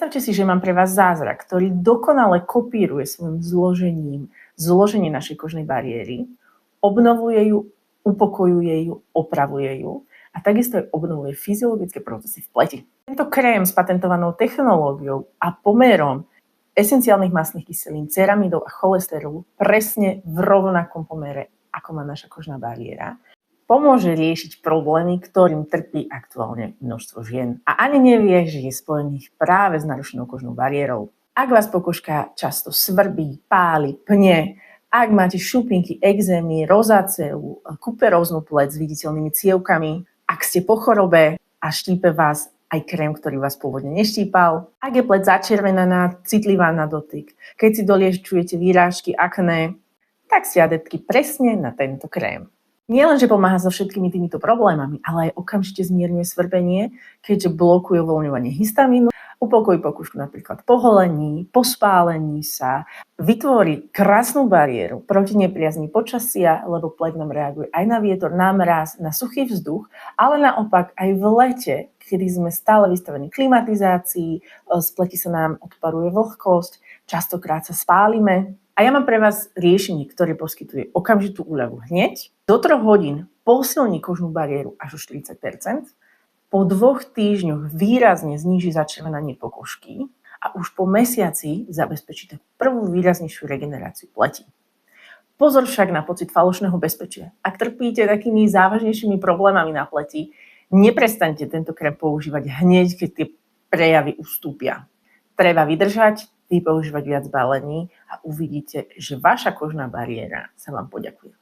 Predstavte si, že mám pre vás zázrak, ktorý dokonale kopíruje svojim zložením zloženie našej kožnej bariéry, obnovuje ju, upokojuje ju, opravuje ju a takisto aj obnovuje fyziologické procesy v pleti. Tento krém s patentovanou technológiou a pomerom esenciálnych mastných kyselín, ceramidov a cholesterolu presne v rovnakom pomere, ako má naša kožná bariéra, pomôže riešiť problémy, ktorým trpí aktuálne množstvo žien. A ani nevie, že je spojených práve s narušenou kožnou bariérou. Ak vás pokožka často svrbí, páli, pne, ak máte šupinky, ekzémy, rozáceu, kuperóznu pleť s viditeľnými cievkami, ak ste po chorobe a štípe vás aj krém, ktorý vás pôvodne neštípal, ak je pleť začervenaná, citlivá na dotyk, keď si doliečujete výrážky, akné, tak ste adeptky presne na tento krém. Nielen, že pomáha so všetkými týmito problémami, ale aj okamžite zmierňuje svrbenie, keďže blokuje uvoľňovanie histamínu, upokojí pokožku napríklad po holení, po spálení sa, vytvorí krásnu bariéru proti nepriazni počasia, lebo pleť nám reaguje aj na vietor, na mráz, na suchý vzduch, ale naopak aj v lete, kedy sme stále vystavení klimatizácii, z pleti sa nám odparuje vlhkosť, častokrát sa spálime. A ja mám pre vás riešenie, ktoré poskytuje okamžitú úľavu hneď. Do 3 hodín posilní kožnú bariéru až o 40%. Po 2 týždňoch výrazne zníži začervenanie pokožky a už po mesiaci zabezpečí prvú výraznejšiu regeneráciu pleti. Pozor však na pocit falošného bezpečia. Ak trpíte takými závažnejšími problémami na pleti, neprestaňte tento krém používať hneď, keď tie prejavy ustúpia. Treba vydržať, používať viac balení a uvidíte, že vaša kožná bariéra sa vám poďakuje.